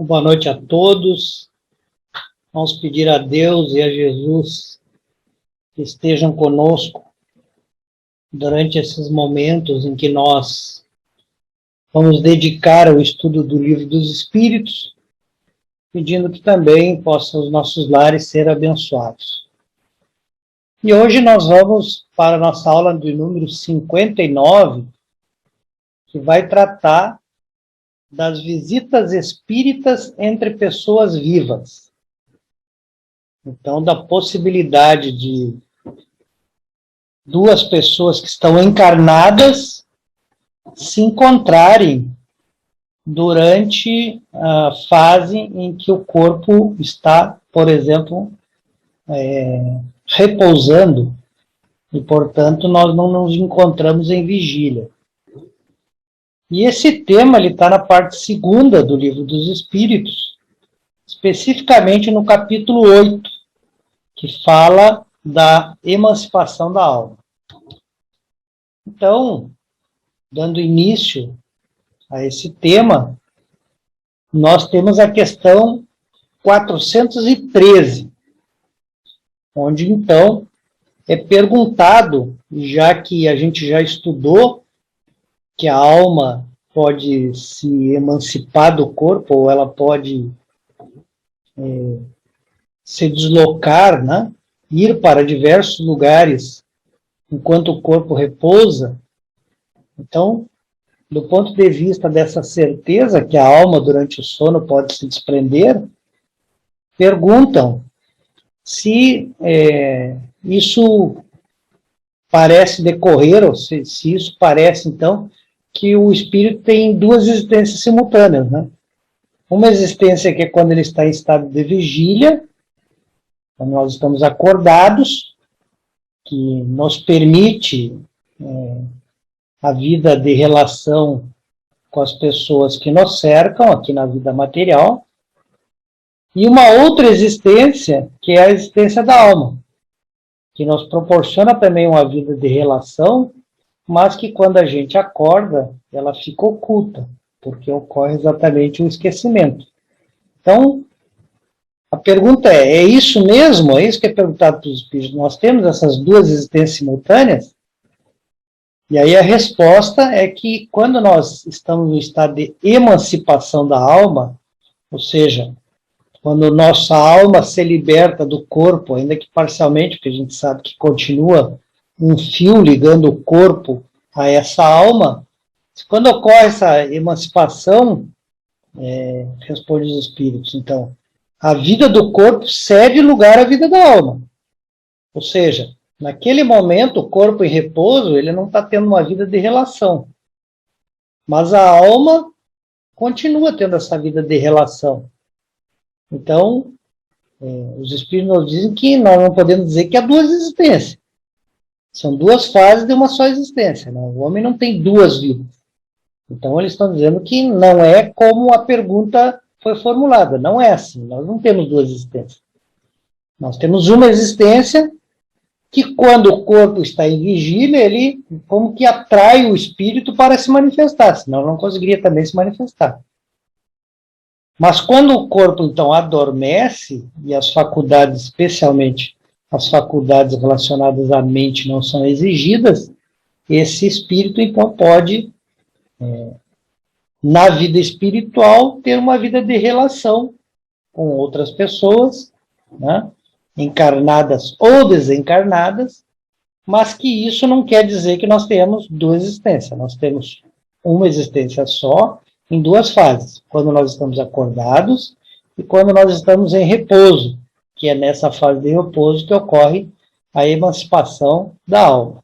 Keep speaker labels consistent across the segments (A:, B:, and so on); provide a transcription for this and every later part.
A: Boa noite a todos. Vamos pedir a Deus e a Jesus que estejam conosco durante esses momentos em que nós vamos dedicar ao estudo do Livro dos Espíritos, pedindo que também possam os nossos lares ser abençoados. E hoje nós vamos para a nossa aula do número 59, que vai tratar das visitas espíritas entre pessoas vivas. Então, da possibilidade de duas pessoas que estão encarnadas se encontrarem durante a fase em que o corpo está, por exemplo, repousando, e, portanto, nós não nos encontramos em vigília. E esse tema está na parte 2ª do Livro dos Espíritos, especificamente no capítulo 8, que fala da emancipação da alma. Então, dando início a esse tema, nós temos a questão 413, onde, então, é perguntado, já que a gente já estudou que a alma pode se emancipar do corpo, ou ela pode se deslocar, né? Ir para diversos lugares enquanto o corpo repousa. Então, do ponto de vista dessa certeza que a alma durante o sono pode se desprender, perguntam se isso parece decorrer, ou se isso parece, então, que o espírito tem duas existências simultâneas, né? Uma existência que é quando ele está em estado de vigília, quando nós estamos acordados, que nos permite a vida de relação com as pessoas que nos cercam aqui na vida material, e uma outra existência, que é a existência da alma, que nos proporciona também uma vida de relação, mas que quando a gente acorda, ela fica oculta, porque ocorre exatamente o esquecimento. Então, a pergunta é isso mesmo? É isso que é perguntado para os espíritos? Nós temos essas duas existências simultâneas? E aí a resposta é que quando nós estamos no estado de emancipação da alma, ou seja, quando nossa alma se liberta do corpo, ainda que parcialmente, porque a gente sabe que continua um fio ligando o corpo a essa alma, quando ocorre essa emancipação, responde os espíritos, então, a vida do corpo cede lugar à vida da alma. Ou seja, naquele momento, o corpo em repouso, ele não está tendo uma vida de relação. Mas a alma continua tendo essa vida de relação. Então, os espíritos nos dizem que nós não podemos dizer que há duas existências. São duas fases de uma só existência. Né? O homem não tem duas vidas. Então, eles estão dizendo que não é como a pergunta foi formulada. Não é assim. Nós não temos duas existências. Nós temos uma existência que, quando o corpo está em vigília, ele como que atrai o espírito para se manifestar. Senão, não conseguiria também se manifestar. Mas quando o corpo, então, adormece, e as faculdades, especialmente as faculdades relacionadas à mente, não são exigidas, esse espírito, então, pode, na vida espiritual, ter uma vida de relação com outras pessoas, né, encarnadas ou desencarnadas, mas que isso não quer dizer que nós tenhamos duas existências. Nós temos uma existência só, em duas fases, quando nós estamos acordados e quando nós estamos em repouso, que é nessa fase de repouso que ocorre a emancipação da alma.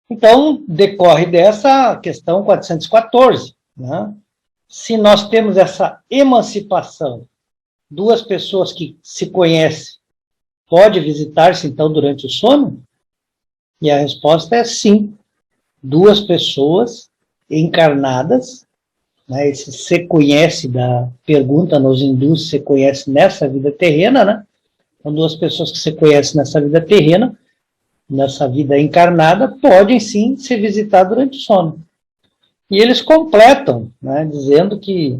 A: Então, decorre dessa questão 414, né? Se nós temos essa emancipação, duas pessoas que se conhecem, pode visitar-se então durante o sono? E a resposta é sim. Duas pessoas encarnadas, né, esse se conhece da pergunta nos hindus, se conhece nessa vida terrena, né? Então, duas pessoas que se conhecem nessa vida terrena, nessa vida encarnada, podem sim se visitar durante o sono. E eles completam, né, dizendo que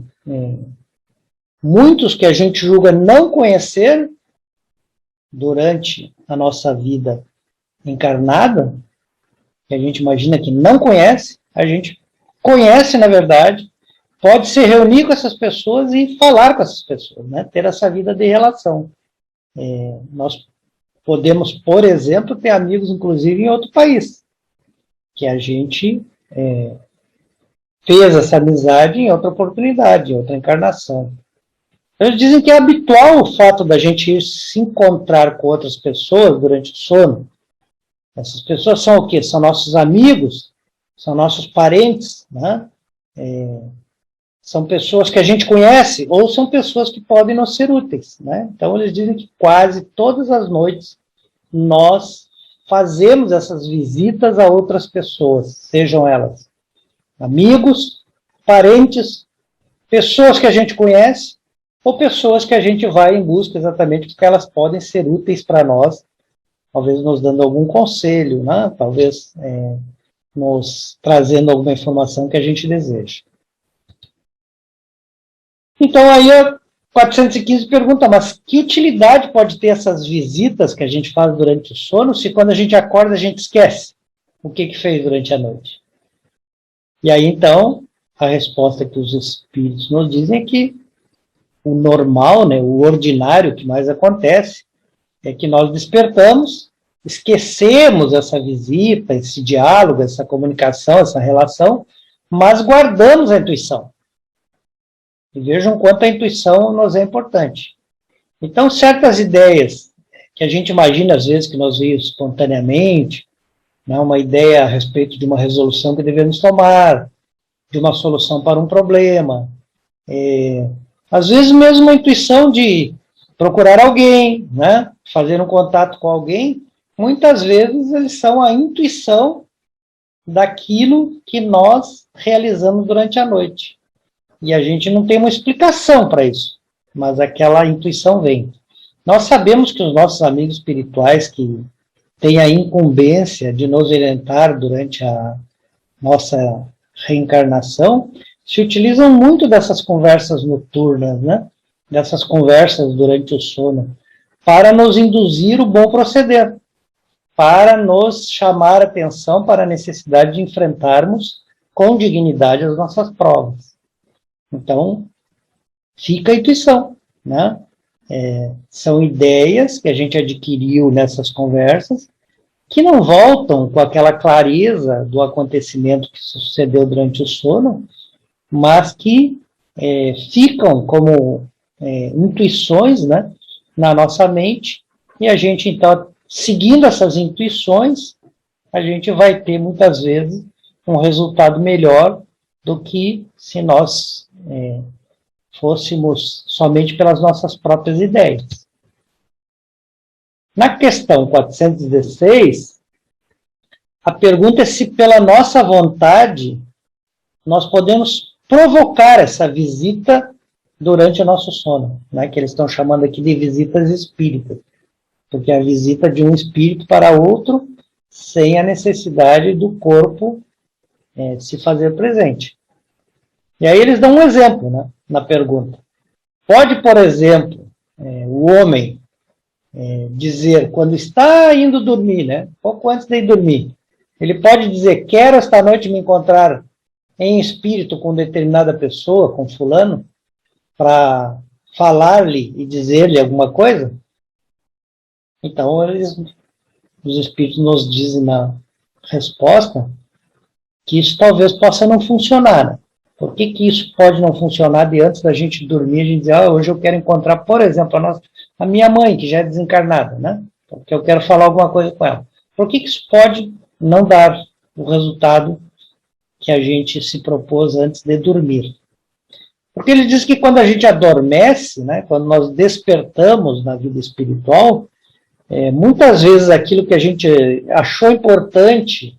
A: muitos que a gente julga não conhecer durante a nossa vida encarnada, que a gente imagina que não conhece, a gente conhece, na verdade, pode se reunir com essas pessoas e falar com essas pessoas, né? Ter essa vida de relação. Nós podemos, por exemplo, ter amigos, inclusive, em outro país, que a gente fez essa amizade em outra oportunidade, em outra encarnação. Eles dizem que é habitual o fato da gente ir se encontrar com outras pessoas durante o sono. Essas pessoas são o quê? São nossos amigos, são nossos parentes, né? São pessoas que a gente conhece, ou são pessoas que podem nos ser úteis, né? Então, eles dizem que quase todas as noites nós fazemos essas visitas a outras pessoas, sejam elas amigos, parentes, pessoas que a gente conhece, ou pessoas que a gente vai em busca exatamente porque elas podem ser úteis para nós, talvez nos dando algum conselho, né? Talvez nos trazendo alguma informação que a gente deseja. Então aí a 415 pergunta, mas que utilidade pode ter essas visitas que a gente faz durante o sono, se quando a gente acorda a gente esquece o que fez durante a noite? E aí então, a resposta que os espíritos nos dizem é que o normal, né, o ordinário que mais acontece, é que nós despertamos, esquecemos essa visita, esse diálogo, essa comunicação, essa relação, mas guardamos a intuição. E vejam quanto a intuição nos é importante. Então, certas ideias que a gente imagina, às vezes, que nós vimos espontaneamente, né, uma ideia a respeito de uma resolução que devemos tomar, de uma solução para um problema, às vezes mesmo uma intuição de procurar alguém, né, fazer um contato com alguém, muitas vezes eles são a intuição daquilo que nós realizamos durante a noite. E a gente não tem uma explicação para isso, mas aquela intuição vem. Nós sabemos que os nossos amigos espirituais que têm a incumbência de nos orientar durante a nossa reencarnação, se utilizam muito dessas conversas noturnas, né? Dessas conversas durante o sono, para nos induzir o bom proceder, para nos chamar a atenção para a necessidade de enfrentarmos com dignidade as nossas provas. Então, fica a intuição, né? São ideias que a gente adquiriu nessas conversas, que não voltam com aquela clareza do acontecimento que sucedeu durante o sono, mas que ficam como intuições, né, na nossa mente, e a gente, então, seguindo essas intuições, a gente vai ter, muitas vezes, um resultado melhor do que se nós fôssemos somente pelas nossas próprias ideias. Na questão 416, a pergunta é se pela nossa vontade nós podemos provocar essa visita durante o nosso sono, né, que eles estão chamando aqui de visitas espíritas, porque é a visita de um espírito para outro sem a necessidade do corpo se fazer presente. E aí eles dão um exemplo, né, na pergunta. Pode, por exemplo, o homem dizer, quando está indo dormir, né, pouco antes de ir dormir, ele pode dizer, quero esta noite me encontrar em espírito com determinada pessoa, com fulano, para falar-lhe e dizer-lhe alguma coisa? Então, os espíritos nos dizem na resposta que isso talvez possa não funcionar. Né? Por que isso pode não funcionar de antes da gente dormir, a gente dizer, hoje eu quero encontrar, por exemplo, a minha mãe, que já é desencarnada, né? Porque eu quero falar alguma coisa com ela. Por que isso pode não dar o resultado que a gente se propôs antes de dormir? Porque ele diz que quando a gente adormece, né, quando nós despertamos na vida espiritual, muitas vezes aquilo que a gente achou importante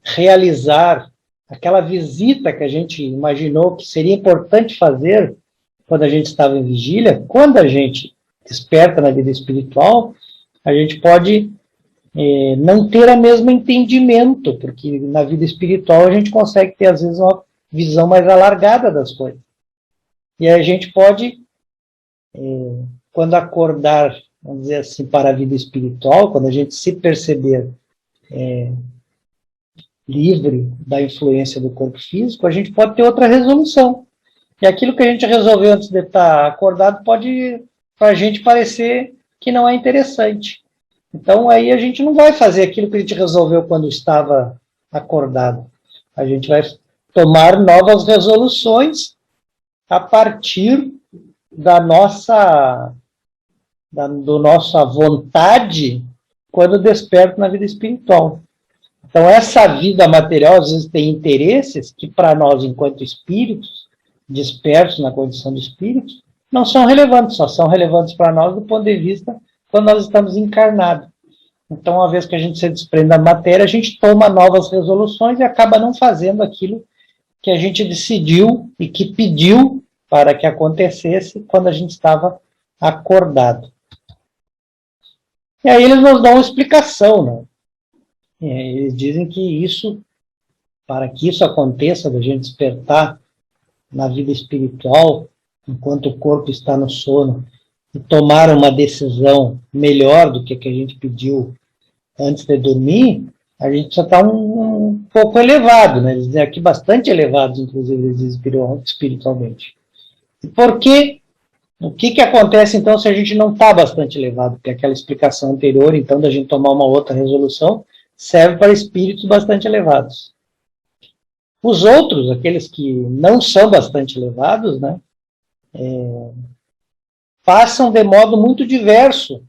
A: realizar, aquela visita que a gente imaginou que seria importante fazer quando a gente estava em vigília, quando a gente desperta na vida espiritual, a gente pode não ter o mesmo entendimento, porque na vida espiritual a gente consegue ter, às vezes, uma visão mais alargada das coisas. E a gente pode, quando acordar, vamos dizer assim, para a vida espiritual, quando a gente se perceber livre da influência do corpo físico, a gente pode ter outra resolução. E aquilo que a gente resolveu antes de estar acordado pode, para a gente, parecer que não é interessante. Então, aí a gente não vai fazer aquilo que a gente resolveu quando estava acordado. A gente vai tomar novas resoluções a partir da nossa vontade quando desperto na vida espiritual. Então, essa vida material, às vezes, tem interesses que, para nós, enquanto espíritos, despertos na condição de espíritos, não são relevantes, só são relevantes para nós do ponto de vista quando nós estamos encarnados. Então, uma vez que a gente se desprende da matéria, a gente toma novas resoluções e acaba não fazendo aquilo que a gente decidiu e que pediu para que acontecesse quando a gente estava acordado. E aí eles nos dão uma explicação, né? Eles dizem que isso, para que isso aconteça, da gente despertar na vida espiritual, enquanto o corpo está no sono, e tomar uma decisão melhor do que a gente pediu antes de dormir, a gente precisa estar um pouco elevado, né? Eles dizem aqui bastante elevados, inclusive, eles dizem espiritualmente. E por quê? O que acontece, então, se a gente não está bastante elevado? Porque aquela explicação anterior, então, da gente tomar uma outra resolução, serve para espíritos bastante elevados. Os outros, aqueles que não são bastante elevados, né, passam de modo muito diverso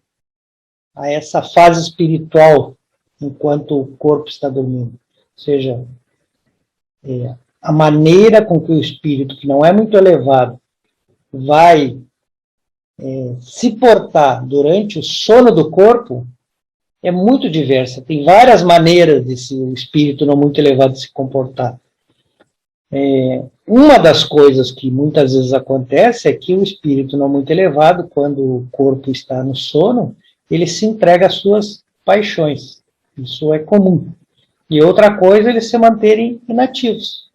A: a essa fase espiritual enquanto o corpo está dormindo. Ou seja, a maneira com que o espírito, que não é muito elevado, vai se portar durante o sono do corpo é muito diversa. Tem várias maneiras de o espírito não muito elevado se comportar. Uma das coisas que muitas vezes acontece é que o espírito não muito elevado, quando o corpo está no sono, ele se entrega às suas paixões. Isso é comum. E outra coisa, eles se manterem inativos,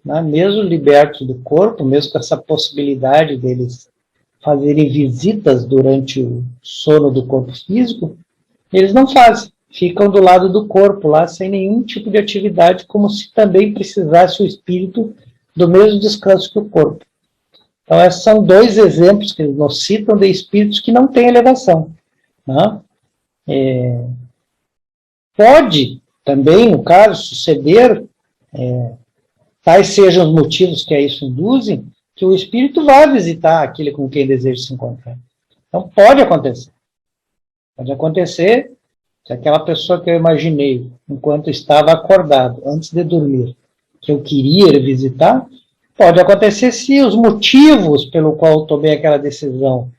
A: né? Mesmo libertos do corpo, mesmo com essa possibilidade deles fazerem visitas durante o sono do corpo físico, eles não fazem. Ficam do lado do corpo lá, sem nenhum tipo de atividade, como se também precisasse o espírito do mesmo descanso que o corpo. Então, esses são dois exemplos que eles nos citam de espíritos que não têm elevação, né? Pode também, no caso, suceder, tais sejam os motivos que a isso induzem, que o espírito vá visitar aquele com quem deseja se encontrar. Então, pode acontecer. Pode acontecer se aquela pessoa que eu imaginei, enquanto estava acordado, antes de dormir, que eu queria ir visitar, pode acontecer se os motivos pelo qual eu tomei aquela decisão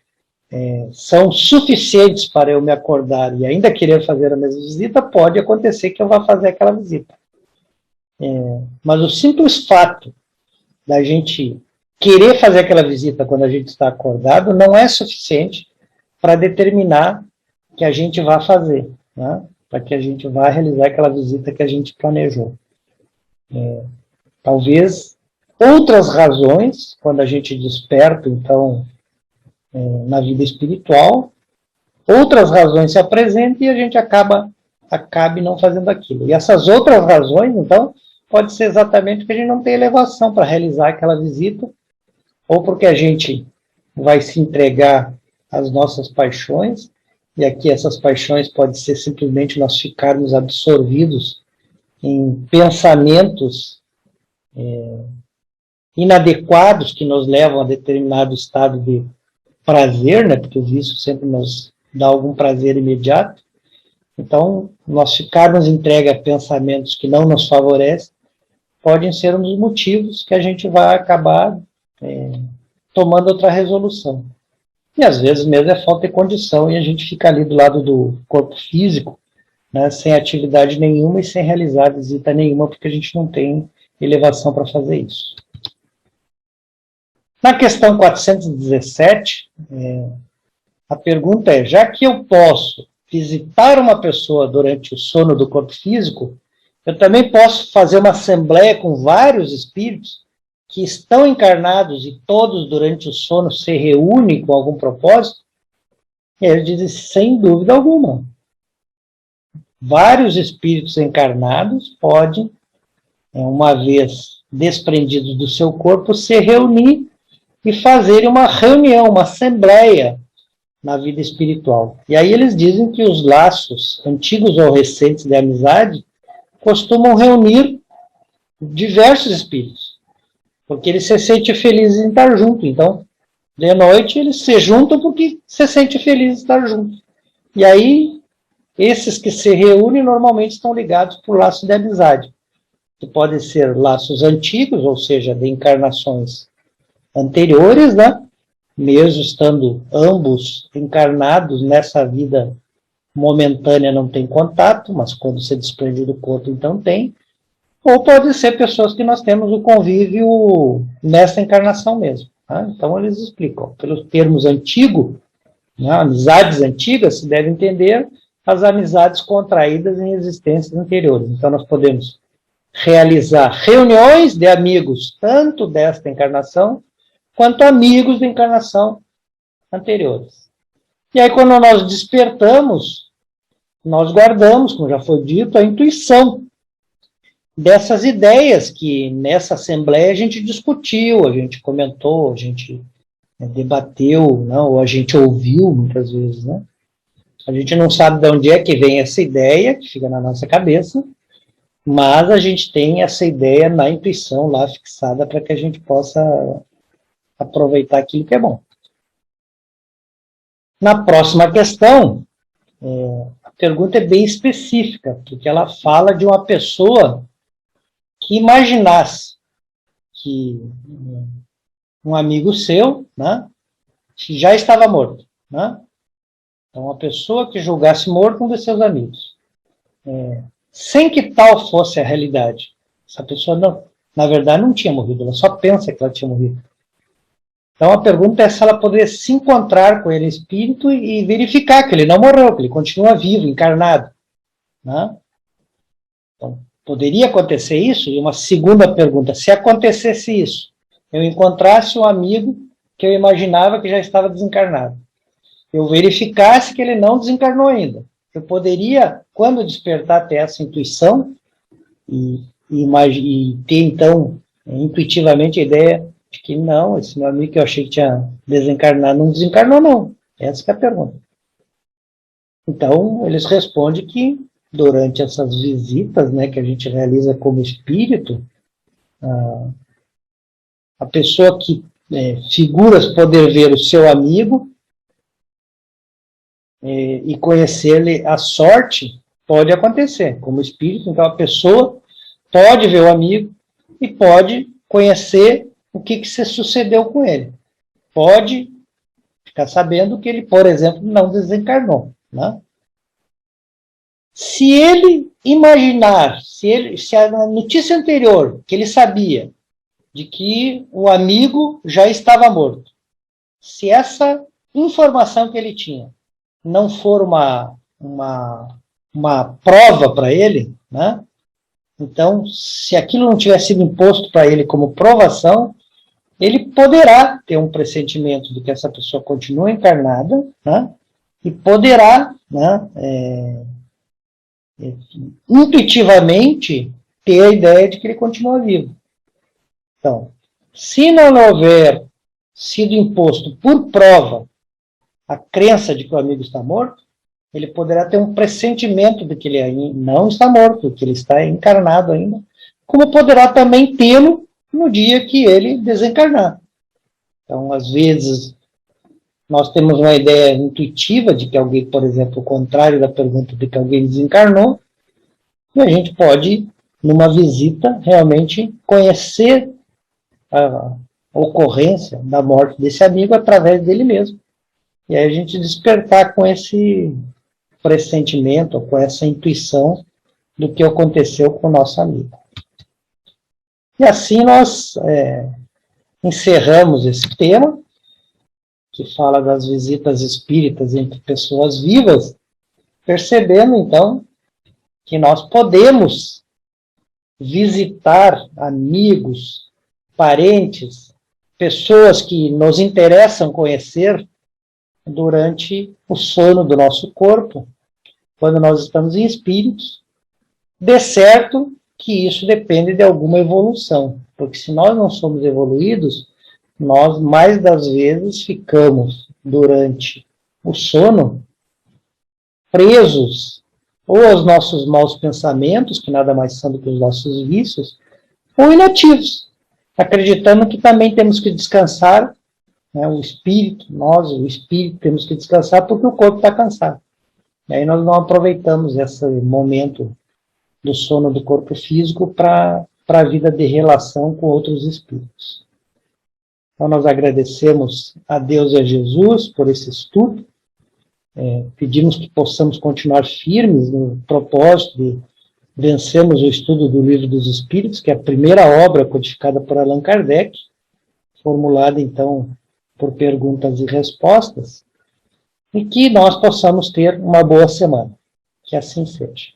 A: são suficientes para eu me acordar e ainda querer fazer a mesma visita, pode acontecer que eu vá fazer aquela visita. Mas o simples fato da gente querer fazer aquela visita quando a gente está acordado não é suficiente para determinar que a gente vá fazer, né? Para que a gente vá realizar aquela visita que a gente planejou. Talvez outras razões, quando a gente desperta, então, na vida espiritual, outras razões se apresentem e a gente acabe não fazendo aquilo. E essas outras razões, então, pode ser exatamente porque a gente não tem elevação para realizar aquela visita, ou porque a gente vai se entregar às nossas paixões, e aqui essas paixões podem ser simplesmente nós ficarmos absorvidos em pensamentos inadequados que nos levam a determinado estado de prazer, né? Porque o vício sempre nos dá algum prazer imediato. Então, nós ficarmos entregue a pensamentos que não nos favorecem podem ser um dos motivos que a gente vai acabar tomando outra resolução. E às vezes mesmo é falta de condição e a gente fica ali do lado do corpo físico, né, sem atividade nenhuma e sem realizar visita nenhuma, porque a gente não tem elevação para fazer isso. Na questão 417, a pergunta é, já que eu posso visitar uma pessoa durante o sono do corpo físico, eu também posso fazer uma assembleia com vários espíritos que estão encarnados e todos durante o sono se reúnem com algum propósito, ele diz, sem dúvida alguma. Vários espíritos encarnados podem, uma vez desprendidos do seu corpo, se reunir e fazerem uma reunião, uma assembleia na vida espiritual. E aí eles dizem que os laços antigos ou recentes de amizade costumam reunir diversos espíritos, porque eles se sentem felizes em estar juntos. Então, de noite, eles se juntam porque se sentem felizes em estar juntos. E aí, esses que se reúnem normalmente estão ligados por laços de amizade, que podem ser laços antigos, ou seja, de encarnações anteriores, né? Mesmo estando ambos encarnados nessa vida momentânea não tem contato, mas quando se desprende do corpo, então tem. Ou pode ser pessoas que nós temos o convívio nessa encarnação mesmo. Tá? Então eles explicam, pelos termos antigos, né, amizades antigas, se deve entender as amizades contraídas em existências anteriores. Então nós podemos realizar reuniões de amigos, tanto desta encarnação, quanto amigos da encarnação anteriores. E aí quando nós despertamos, nós guardamos, como já foi dito, a intuição dessas ideias que nessa assembleia a gente discutiu, a gente comentou, a gente debateu, não, ou a gente ouviu muitas vezes, né? A gente não sabe de onde é que vem essa ideia, que fica na nossa cabeça, mas a gente tem essa ideia na intuição lá fixada para que a gente possa aproveitar aquilo que é bom. Na próxima questão, a pergunta é bem específica, porque ela fala de uma pessoa que imaginasse que um amigo seu, né, já estava morto. Né? Então, uma pessoa que julgasse morto um de seus amigos. Sem que tal fosse a realidade. Essa pessoa, não, na verdade, não tinha morrido, ela só pensa que ela tinha morrido. Então, a pergunta é se ela poderia se encontrar com ele espírito e verificar que ele não morreu, que ele continua vivo, encarnado. Né? Então, poderia acontecer isso? E uma segunda pergunta, se acontecesse isso, eu encontrasse um amigo que eu imaginava que já estava desencarnado, eu verificasse que ele não desencarnou ainda, eu poderia, quando despertar, ter essa intuição e ter, então, intuitivamente a ideia de que não, esse meu amigo que eu achei que tinha desencarnado, não desencarnou, não. Essa que é a pergunta. Então, eles respondem que durante essas visitas, né, que a gente realiza como espírito, a pessoa que figuras poder ver o seu amigo e conhecer-lhe a sorte, pode acontecer. Como espírito, então a pessoa pode ver o amigo e pode conhecer o que se sucedeu com ele. Pode ficar sabendo que ele, por exemplo, não desencarnou. Né? Se ele imaginar, se a notícia anterior que ele sabia de que o amigo já estava morto, se essa informação que ele tinha não for uma prova para ele, né? Então, se aquilo não tivesse sido imposto para ele como provação, ele poderá ter um pressentimento de que essa pessoa continua encarnada, né? E poderá, né, intuitivamente ter a ideia de que ele continua vivo. Então, se não houver sido imposto por prova a crença de que o amigo está morto, ele poderá ter um pressentimento de que ele não está morto, que ele está encarnado ainda, como poderá também tê-lo no dia que ele desencarnar. Então, às vezes, nós temos uma ideia intuitiva de que alguém, por exemplo, o contrário da pergunta de que alguém desencarnou, e a gente pode, numa visita, realmente conhecer a ocorrência da morte desse amigo através dele mesmo. E aí a gente despertar com esse pressentimento, com essa intuição do que aconteceu com o nosso amigo. E assim nós encerramos esse tema, que fala das visitas espíritas entre pessoas vivas, percebendo então que nós podemos visitar amigos parentes, pessoas que nos interessam conhecer durante o sono do nosso corpo, quando nós estamos em espíritos, de certo que isso depende de alguma evolução, porque se nós não somos evoluídos, nós mais das vezes ficamos durante o sono presos ou aos nossos maus pensamentos, que nada mais são do que os nossos vícios, ou inativos, acreditando que também temos que descansar, né, o espírito, nós, o espírito, temos que descansar porque o corpo está cansado. E aí nós não aproveitamos esse momento do sono do corpo físico para a vida de relação com outros espíritos. Então nós agradecemos a Deus e a Jesus por esse estudo, pedimos que possamos continuar firmes no propósito de vencermos o estudo do Livro dos Espíritos, que é a primeira obra codificada por Allan Kardec, formulada então por perguntas e respostas, e que nós possamos ter uma boa semana. Que assim seja.